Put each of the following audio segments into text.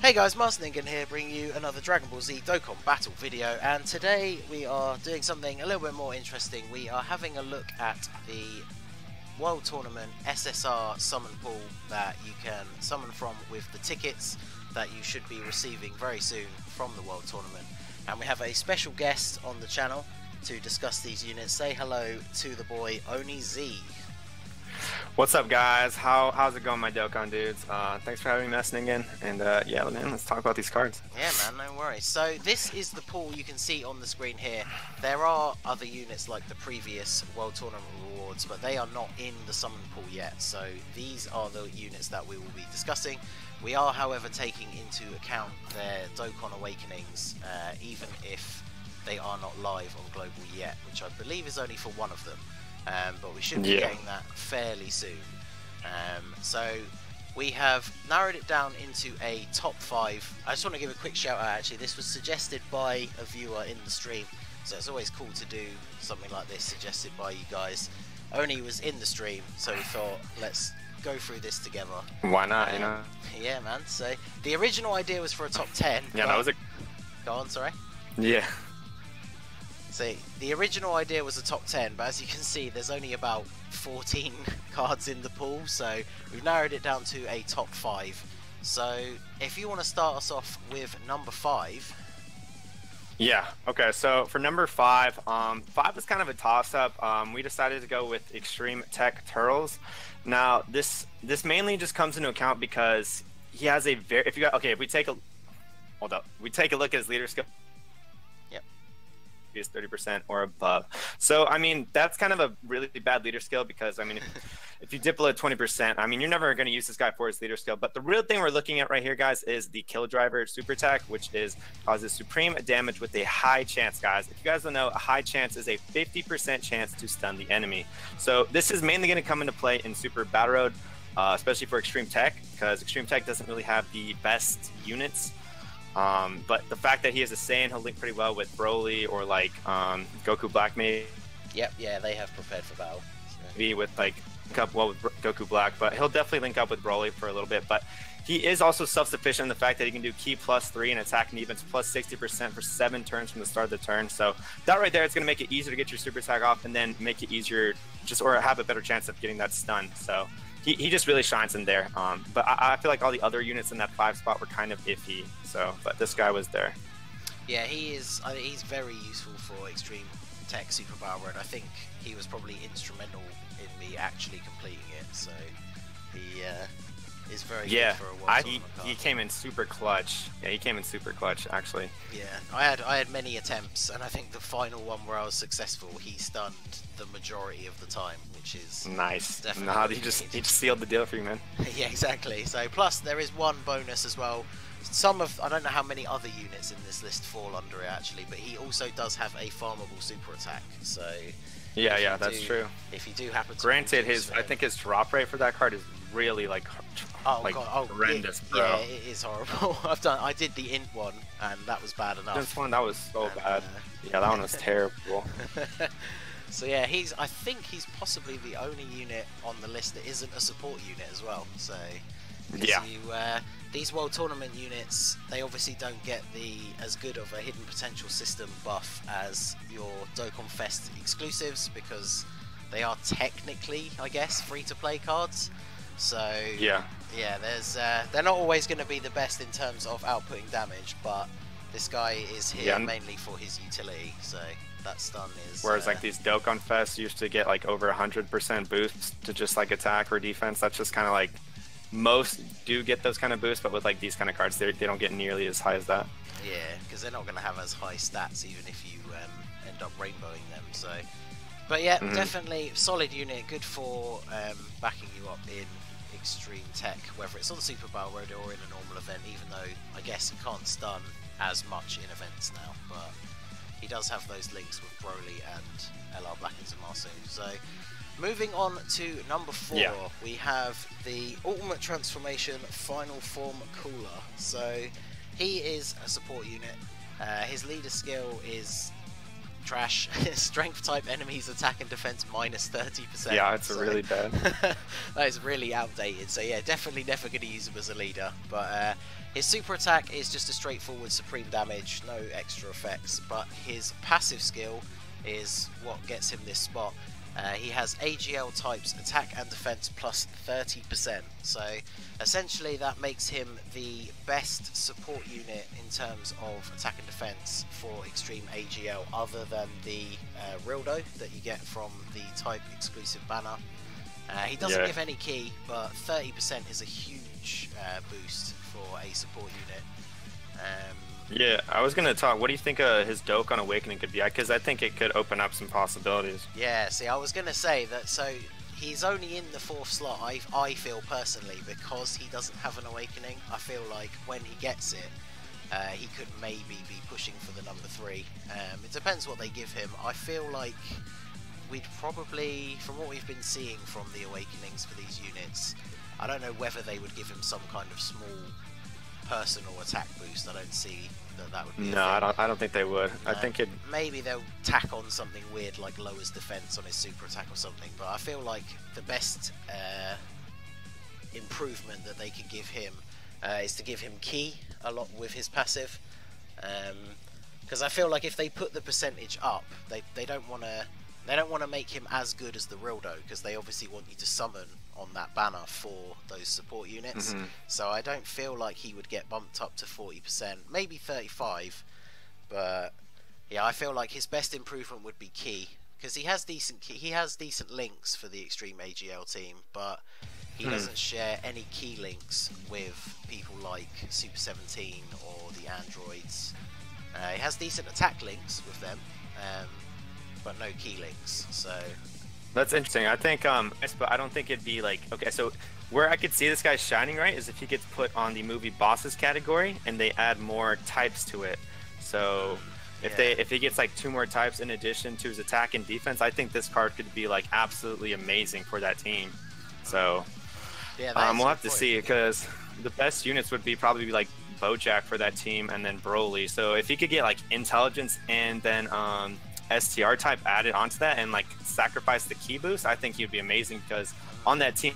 Hey guys, Ningen here, bringing you another Dragon Ball Z Dokkan battle video, and today we are doing something a little bit more interesting. We are having a look at the World Tournament SSR summon pool that you can summon from with the tickets that you should be receiving very soon from the World Tournament. And we have a special guest on the channel to discuss these units. Say hello to the boy Oni Z. What's up, guys? How's it going, my Dokkan dudes? Thanks for having me, Ningen. And yeah, man, let's talk about these cards. Yeah, man, no worries. So this is the pool you can see on the screen here. There are other units like the previous World Tournament rewards, but they are not in the summon pool yet. So these are the units that we will be discussing. We are, however, taking into account their Dokkan Awakenings, even if they are not live on Global yet, which I believe is only for one of them. But we should be getting that fairly soon. So we have narrowed it down into a top 5. I just want to give a quick shout out, actually. This was suggested by a viewer in the stream, so it's always cool to do something like this suggested by you guys. Oni was in the stream, so we thought, let's go through this together. Why not, you know? Yeah, man. So the original idea was for a top 10. Yeah, that was a... Go on, sorry. Yeah. So the original idea was a top 10, but as you can see there's only about 14 cards in the pool, so we've narrowed it down to a top 5. So if you want to start us off with number 5. Yeah, okay, so for number 5, 5 is kind of a toss-up. We decided to go with Extreme Tech Turtles. Now this mainly just comes into account because he has a very, if we take a look at his leader skill, is 30% or above. So I mean, that's kind of a really bad leader skill, because I mean, if you dip below 20%, I mean, you're never going to use this guy for his leader skill. But the real thing we're looking at right here, guys, is the Kill Driver Super Attack, which causes supreme damage with a high chance, guys. If you guys don't know, a high chance is a 50% chance to stun the enemy. So this is mainly going to come into play in Super Battle Road, especially for Extreme Tech, because Extreme Tech doesn't really have the best units. But the fact that he has a Saiyan, he'll link pretty well with Broly or like Goku Black, maybe. Yep, yeah, they have prepared for battle. So. Maybe with like link up well with Goku Black, but he'll definitely link up with Broly for a little bit. But he is also self-sufficient in the fact that he can do Ki +3 and attack and defense +60% for 7 turns from the start of the turn. So that right there, it's going to make it easier to get your super attack off, and then make it easier or have a better chance of getting that stun. So he just really shines in there. But I feel like all the other units in that 5 spot were kind of iffy. So, but this guy was there. Yeah, he's very useful for Extreme Tech Super Battle Road. I think he was probably instrumental in me actually completing it. So he is very good for a World Tournament card. He came in super clutch. Yeah, he came in super clutch actually. Yeah, I had many attempts, and I think the final one where I was successful, he stunned the majority of the time, which is nice. Definitely nah, he just sealed the deal for you, man. Yeah, exactly. So plus there is one bonus as well. I don't know how many other units in this list fall under it actually, but he also does have a farmable super attack. So yeah, that's true. If you do happen to, granted, I think his drop rate for that card is really like horrendous, bro. Yeah, it is horrible. I did the int one, and that was bad enough. This one, that was so bad. Yeah, that one was terrible. So yeah, I think he's possibly the only unit on the list that isn't a support unit as well. So yeah, these World Tournament units, they obviously don't get as good of a hidden potential system buff as your Dokkan Fest exclusives, because they are technically, I guess, free-to-play cards. So yeah, they're not always going to be the best in terms of outputting damage, but this guy is here mainly for his utility. So that stun is. Whereas like these Dokkan Fest used to get like over 100% boost to just like attack or defense. That's just kind of like, most do get those kind of boosts, but with like these kind of cards, they don't get nearly as high as that. Yeah, because they're not going to have as high stats even if you end up rainbowing them. So, but yeah, definitely solid unit, good for backing you up in Extreme Tech, whether it's on the Super Battle Road or in a normal event. Even though I guess he can't stun as much in events now, but he does have those links with Broly and LR Black and Zamasu. So. Moving on to number 4, we have the Ultimate Transformation Final Form Cooler. So he is a support unit. His leader skill is trash. Strength type enemies attack and defense minus 30%. Yeah, it's really bad. That is really outdated. So yeah, definitely never going to use him as a leader. But his super attack is just a straightforward supreme damage, no extra effects. But his passive skill is what gets him this spot. He has AGL types attack and defense plus 30%. So essentially that makes him the best support unit in terms of attack and defense for extreme AGL, other than the Rildo that you get from the type exclusive banner. He doesn't give any key, but 30% is a huge boost for a support unit. Yeah, I was going to talk, what do you think his Dokkan Awakening could be? Because I think it could open up some possibilities. Yeah, see, I was going to say that, so he's only in the 4th slot, I feel personally, because he doesn't have an Awakening. I feel like when he gets it, he could maybe be pushing for the number 3. It depends what they give him. I feel like we'd probably, from what we've been seeing from the Awakenings for these units, I don't know whether they would give him some kind of small personal attack boost. I don't see that would be no, I don't think they would. I think it maybe they'll tack on something weird like lowers defense on his super attack or something, but I feel like the best improvement that they could give him is to give him key a lot with his passive, because I feel like if they put the percentage up, they don't want to make him as good as the Rildo, because they obviously want you to summon on that banner for those support units. So I don't feel like he would get bumped up to 40%, maybe 35, but yeah, I feel like his best improvement would be key, because he has decent links for the extreme AGL team, but he doesn't share any key links with people like Super 17 or the androids. He has decent attack links with them, but no key links. So that's interesting. I think but I don't think it'd be like, okay, so where I could see this guy shining right is if he gets put on the movie bosses category and they add more types to it. So if he gets like 2 more types in addition to his attack and defense, I think this card could be like absolutely amazing for that team. So yeah, we'll have to see, because the best units would be probably like Bojack for that team, and then Broly. So if he could get like intelligence and then STR type added onto that and like sacrifice the key boost, I think he'd be amazing, because on that team,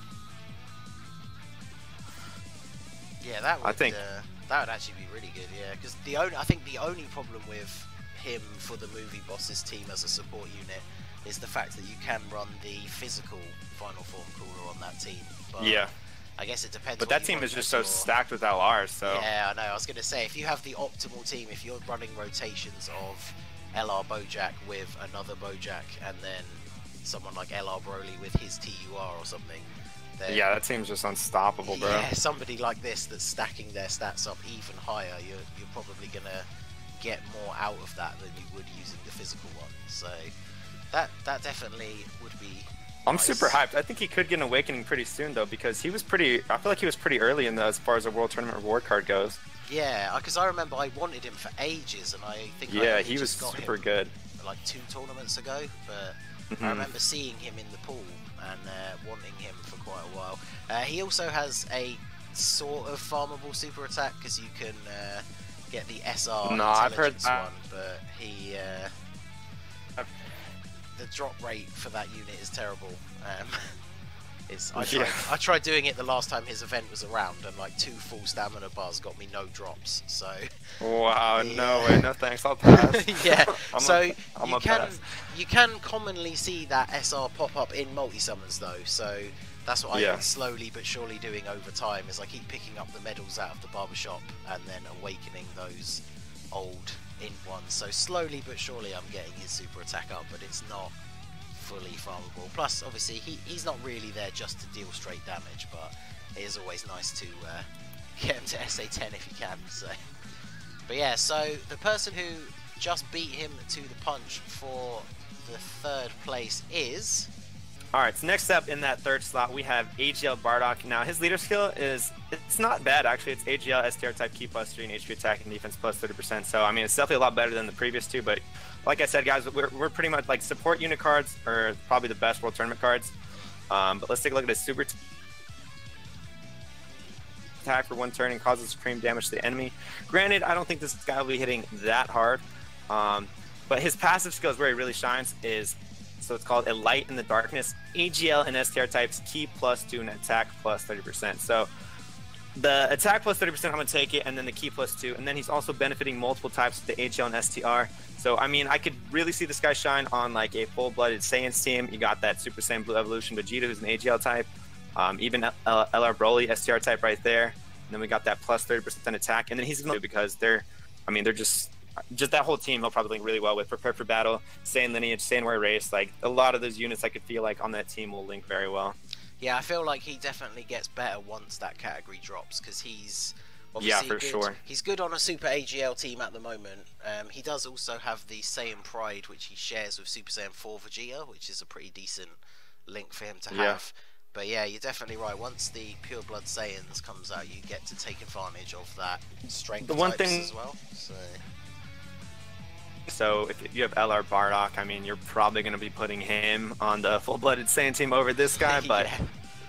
yeah, that would actually be really good. Yeah, because I think the only problem with him for the movie bosses team as a support unit is the fact that you can run the physical final form cooler on that team. But yeah, I guess it depends. But that team is just so stacked with LRs. So yeah, I know. I was gonna say, if you have the optimal team, if you're running rotations of LR Bojack with another Bojack, and then someone like LR Broly with his TUR or something, then yeah, that team's just unstoppable, bro. Yeah, somebody like this that's stacking their stats up even higher, you're probably gonna get more out of that than you would using the physical one. So that definitely would be I'm nice. super hyped. I think he could get an Awakening pretty soon, though, because he was I feel like he was pretty early in as far as a World Tournament reward card goes. Yeah, because I remember I wanted him for ages, and I think he was super good like 2 tournaments ago, but I remember seeing him in the pool and wanting him for quite a while. He also has a sort of farmable super attack, because you can get the SR I've heard one, but he the drop rate for that unit is terrible. I tried doing it the last time his event was around, and like 2 full stamina bars got me no drops. So wow, no way, no thanks, I'll pass. Yeah, you can commonly see that SR pop up in multi summons though. So that's what I've been slowly but surely doing over time. Is I keep picking up the medals out of the barbershop and then awakening those old int ones. So slowly but surely I'm getting his super attack up, but it's not fully farmable. Plus, obviously, he's not really there just to deal straight damage, but it is always nice to get him to SA10 if you can. So, but yeah, so the person who just beat him to the punch for the 3rd place is... Alright, so next up in that 3rd slot, we have AGL Bardock. Now, his leader skill it's not bad, actually. It's AGL, STR type, key plus 3, and HP attack and defense plus 30%. So, I mean, it's definitely a lot better than the previous 2, but like I said, guys, we're pretty much like support unit cards are probably the best World Tournament cards. But let's take a look at his super attack for 1 turn and causes supreme damage to the enemy. Granted, I don't think this guy will be hitting that hard. But his passive skill is where he really shines is, so it's called a Light in the Darkness, AGL and STR types, key +2 and attack +30%. So the attack +30%, I'm going to take it, and then the key +2, and then he's also benefiting multiple types with the AGL and STR. So, I mean, I could really see this guy shine on like a full-blooded Saiyans team. You got that Super Saiyan Blue Evolution Vegeta, who's an AGL type, even LR Broly, STR type right there. And then we got that +30% attack, and then he's going to, because they're just that whole team he'll probably link really well with. Prepare for Battle, Saiyan Lineage, Saiyan Warrior Race, like a lot of those units I could feel like on that team will link very well. Yeah, I feel like he definitely gets better once that category drops, because he's obviously for sure. He's good on a Super AGL team at the moment. He does also have the Saiyan Pride, which he shares with Super Saiyan 4 Vegeta, which is a pretty decent link for him to have. But yeah, you're definitely right. Once the Pure Blood Saiyans comes out, you get to take advantage of that strength types as well. So if you have LR Bardock, I mean, you're probably going to be putting him on the full-blooded Saiyan team over this guy, but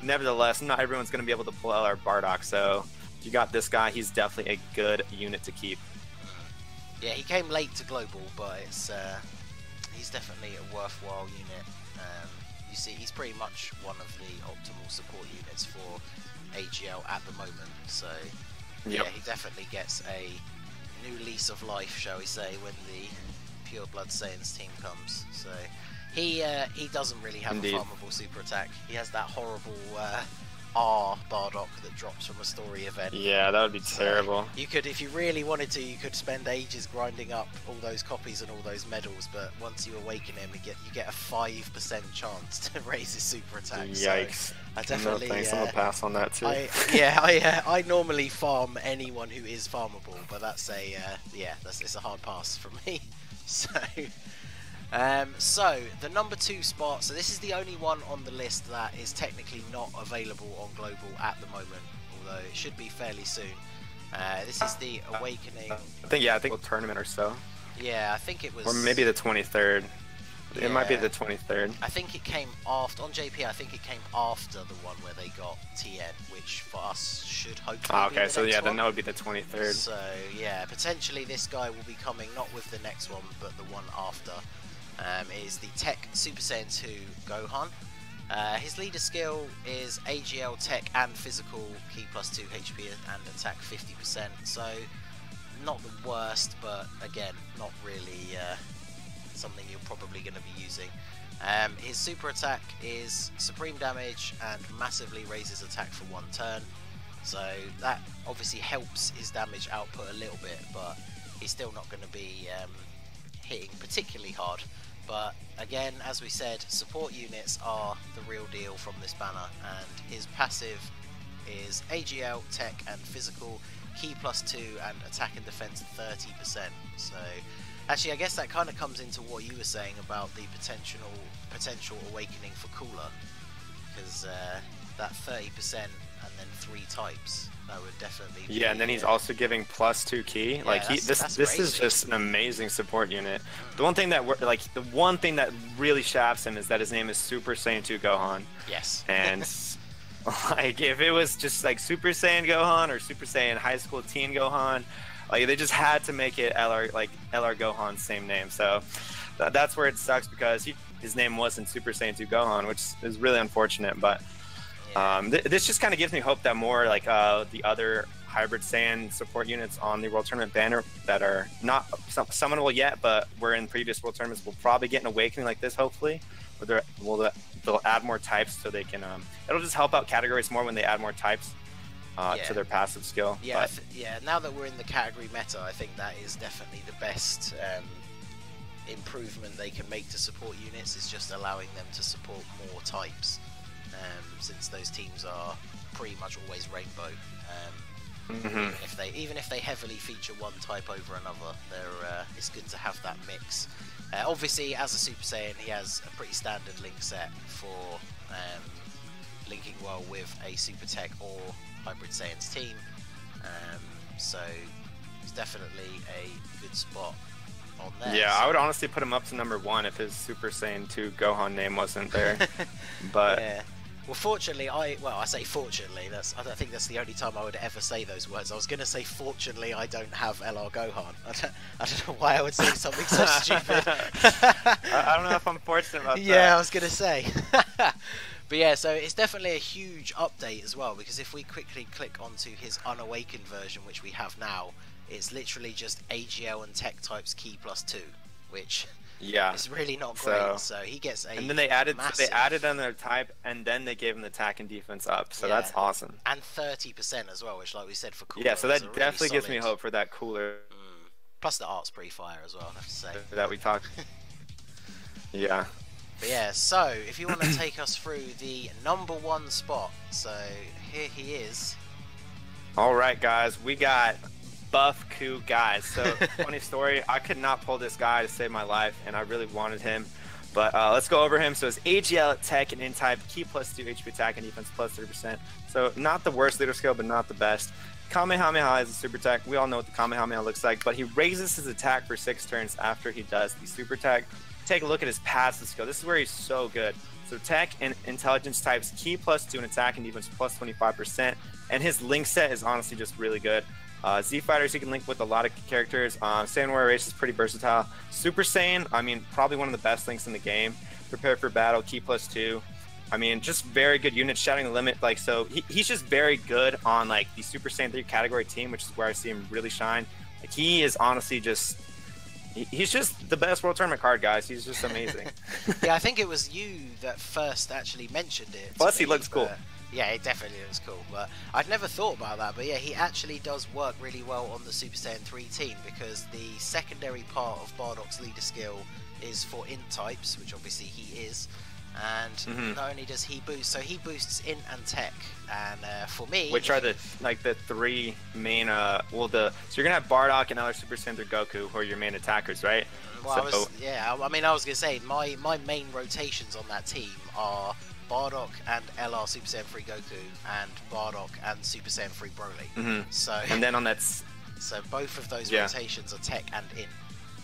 nevertheless, not everyone's going to be able to pull LR Bardock. So if you got this guy, he's definitely a good unit to keep. Yeah, he came late to global, but it's he's definitely a worthwhile unit. You see, he's pretty much one of the optimal support units for AGL at the moment. So yeah, he definitely gets a new lease of life, shall we say, when the Pure Blood Saiyans team comes. So he doesn't really have a farmable super attack. He has that horrible R Bardock that drops from a story event. Yeah, that would be terrible. You could, if you really wanted to, you could spend ages grinding up all those copies and all those medals, but once you awaken him, you get a 5% chance to raise his super attack. Yikes. So I definitely I'm gonna pass on that too. I normally farm anyone who is farmable, but that's it's a hard pass for me. So the number 2 spot, so this is the only one on the list that is technically not available on global at the moment, although it should be fairly soon. This is the Awakening. I think World Tournament or so. Yeah, I think it was, or maybe the 23rd. Yeah, it might be the 23rd. I think it came after, on JP, I think it came after the one where they got TN, which for us should hopefully be the next then one. that would be the 23rd. So yeah, potentially this guy will be coming not with the next one, but the one after. Is the Tech Super Saiyan 2 Gohan. His leader skill is AGL, Tech and Physical, key +2 HP and attack 50%, so not the worst, but again, not really something you're probably going to be using. His super attack is supreme damage and massively raises attack for 1 turn, so that obviously helps his damage output a little bit, but he's still not going to be hitting particularly hard. But again, as we said, support units are the real deal from this banner, and his passive is AGL, Tech and Physical, key +2 and attack and defense 30%. So actually I guess that kind of comes into what you were saying about the potential awakening for Cooler, because that 30% and then 3 types, that would definitely be, and then he's also giving +2 key. Yeah, like this is just an amazing support unit. The one thing that really shafts him is that his name is Super Saiyan 2 Gohan. Yes. And like if it was just like Super Saiyan Gohan or Super Saiyan High School Teen Gohan, like they just had to make it LR Gohan, same name. So that's where it sucks, because his name wasn't Super Saiyan 2 Gohan, which is really unfortunate. But this just kind of gives me hope that more like the other hybrid Saiyan support units on the World Tournament banner that are not summonable yet, but were in previous World Tournaments, will probably get an awakening like this, hopefully. Where they'll add more types, so they can it'll just help out categories more when they add more types to their passive skill. Yeah, now that we're in the category meta, I think that is definitely the best improvement they can make to support units, is just allowing them to support more types. Since those teams are pretty much always rainbow, even if they heavily feature one type over another, it's good to have that mix. Obviously, as a Super Saiyan, he has a pretty standard link set for linking well with a Super Tech or Hybrid Saiyans team, so it's definitely a good spot on there. Yeah, I would honestly put him up to number 1 if his Super Saiyan 2 Gohan name wasn't there. But Well, fortunately, I say fortunately. I don't think that's the only time I would ever say those words. I was going to say fortunately I don't have LR Gohan. I don't know why I would say something so stupid. I don't know if I'm fortunate about that. Yeah, I was going to say. But yeah, so it's definitely a huge update as well, because if we quickly click onto his unawakened version, which we have now, it's literally just AGL and tech types key +2, which is really not great. So he gets a and then they added massive... another type, and then they gave him the attack and defense up. So that's awesome. And 30% as well, which, like we said, for cooler. Yeah, so that really definitely gives solid... me hope for that cooler. Plus the art's pretty fire as well, I have to say. That we talked. Yeah. But yeah, so if you want to take us through the #1 spot, so here he is. All right, guys, we got Buff Coup guys. So funny story, I could not pull this guy to save my life, and I really wanted him. But let's go over him. So it's AGL, Tech, and N-type, key +2, HP attack, and defense +30%. So not the worst leader skill, but not the best. Kamehameha is a super attack. We all know what the Kamehameha looks like, but he raises his attack for 6 turns after he does the super attack. Take a look at his passive skill. This is where he's so good. So Tech and Intelligence types, key +2 and attack and defense +25%. And his link set is honestly just really good. Z Fighters, he can link with a lot of characters. Saiyan Warrior Race is pretty versatile. Super Saiyan, I mean, probably one of the best links in the game. Prepare for battle, key +2. I mean, just very good units, Shattering the Limit. Like, so he's just very good on like the Super Saiyan 3 category team, which is where I see him really shine. Like, he is honestly just, he's just the best World Tournament card, guys. He's just amazing. Yeah, I think it was you that first actually mentioned it. Plus, he looks cool. Yeah, it definitely looks cool. But I'd never thought about that. But yeah, he actually does work really well on the Super Saiyan 3 team, because the secondary part of Bardock's leader skill is for int types, which obviously he is. And not only does he boost, so he boosts int and tech. And for me, which are the 3 main so you're gonna have Bardock and other Super Saiyan 3 Goku, who are your main attackers, right? Well, I mean, I was gonna say my main rotations on that team are Bardock and LR Super Saiyan 3 Goku, and Bardock and Super Saiyan 3 Broly. So and then on that, so both of those rotations are tech and int.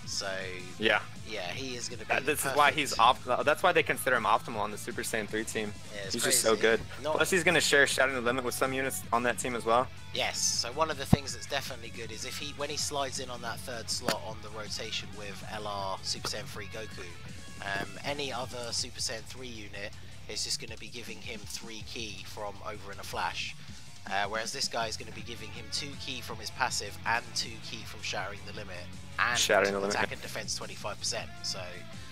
So yeah, he is going to be. This is why he's optimal. That's why they consider him optimal on the Super Saiyan 3 team. Yeah, he's just so good. Plus, he's going to share Shattering the Limit with some units on that team as well. Yes. So one of the things that's definitely good is if when he slides in on that 3rd slot on the rotation with LR Super Saiyan 3 Goku, any other Super Saiyan 3 unit is just going to be giving him 3 key from over in a flash. Whereas this guy is going to be giving him 2 key from his passive and 2 key from Shattering the Limit, and attack and defense 25%. So,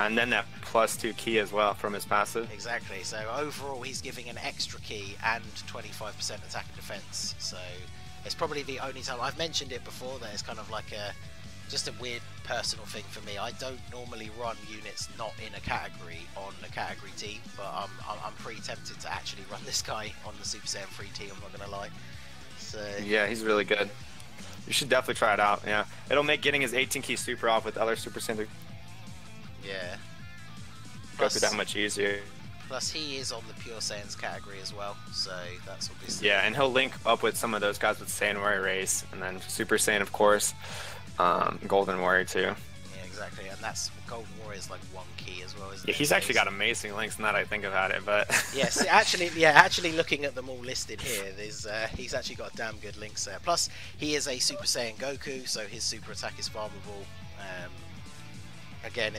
and then that +2 key as well from his passive. Exactly. So overall, he's giving an extra key and 25% attack and defense. So it's probably the only time I've mentioned it before. That it's kind of like just a weird personal thing for me. I don't normally run units not in a category on a category team, but I'm pretty tempted to actually run this guy on the Super Saiyan 3 team, I'm not gonna lie. So yeah, he's really good. You should definitely try it out. Yeah, it'll make getting his 18 key super off with other Super Saiyan. Yeah. Go through that much easier. Plus, he is on the Pure Saiyans category as well, so that's obviously. Yeah, and he'll link up with some of those guys with Saiyan Warrior Race, and then Super Saiyan, of course. Golden Warrior too. Yeah, exactly, and that's Golden Warrior is like 1 key as well, isn't it? Yeah, he's actually got amazing links. Now that I think about it, but yes, actually looking at them all listed here, there's he's actually got damn good links there. Plus, he is a Super Saiyan Goku, so his super attack is farmable. Again,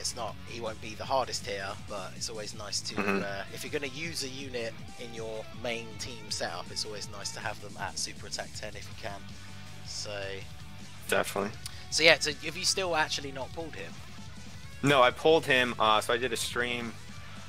he won't be the hardest here, but it's always nice to if you're going to use a unit in your main team setup, it's always nice to have them at super attack 10 if you can. So definitely. So yeah, so have you still actually not pulled him? No, I pulled him. So I did a stream.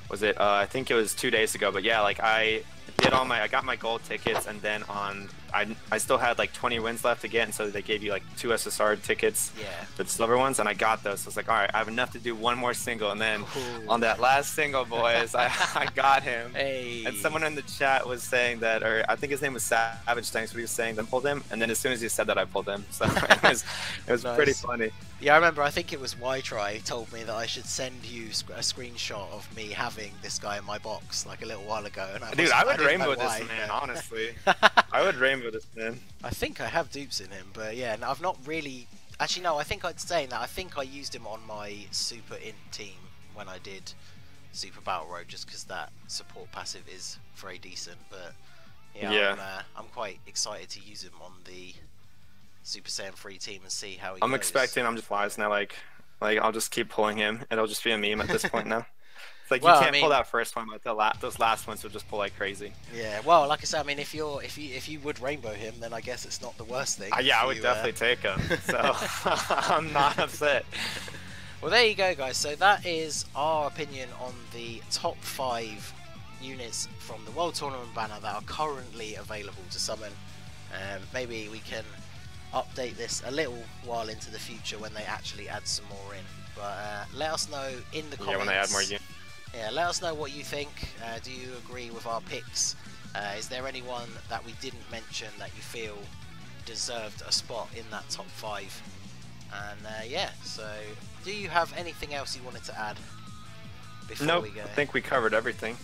Was it? I think it was 2 days ago. But yeah, like I got my gold tickets, and then I still had like 20 wins left to get, and so they gave you like 2 SSR tickets, the silver ones, and I got those. So I was like, all right, I have enough to do one more single, and then on that last single, boys, I got him. Hey. And someone in the chat was saying that, or I think his name was Savage. Thanks, but he was saying that I pulled him, and then as soon as he said that, I pulled him. So it was nice. Pretty funny. Yeah, I remember. I think it was Y-Try told me that I should send you a screenshot of me having this guy in my box like a little while ago. And I would rainbow this man, honestly. I would rainbow this man. I think I have dupes in him, but yeah, I've not really. Actually, no. I think I'd say that. I think I used him on my Super Int team when I did Super Battle Road, just because that support passive is very decent. But yeah, I'm quite excited to use him on the Super Saiyan 3 team and see how he I'm goes. expecting. I'm just wise now. Like I'll just keep pulling him. It'll just be a meme at this point now. It's like, well, you can't pull that first one, but those last ones will just pull like crazy. Yeah, well, like I said, I mean, if you would rainbow him, then I guess it's not the worst thing. Yeah, I would definitely take him. So I'm not upset. Well, there you go, guys. So that is our opinion on the top 5 units from the World Tournament banner that are currently available to summon. Maybe we can update this a little while into the future when they actually add some more in. But let us know in the comments. Yeah, when they add more units. Yeah, let us know what you think. Do you agree with our picks? Is there anyone that we didn't mention that you feel deserved a spot in that top 5? And yeah, so do you have anything else you wanted to add before we go? I think we covered everything.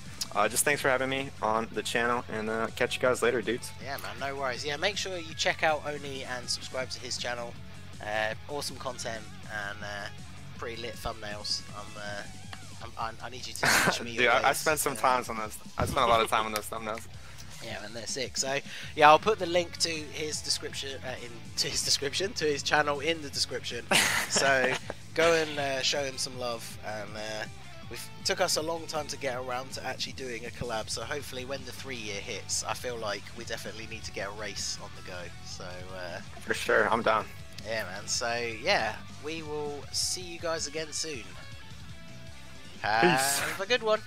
Just thanks for having me on the channel, and catch you guys later, dudes. Yeah, man, no worries. Yeah, make sure you check out Oni and subscribe to his channel. Awesome content and pretty lit thumbnails. I need you to teach me. Dude, I spent some time on those. I spent a lot of time on those thumbnails. Yeah, and they're sick. So yeah, I'll put the link to his description to his channel in the description. So go and show him some love. And it took us a long time to get around to actually doing a collab. So hopefully, when the 3-year hits, I feel like we definitely need to get a race on the go. So for sure, I'm down. Yeah, man. So yeah, we will see you guys again soon. Have a good one.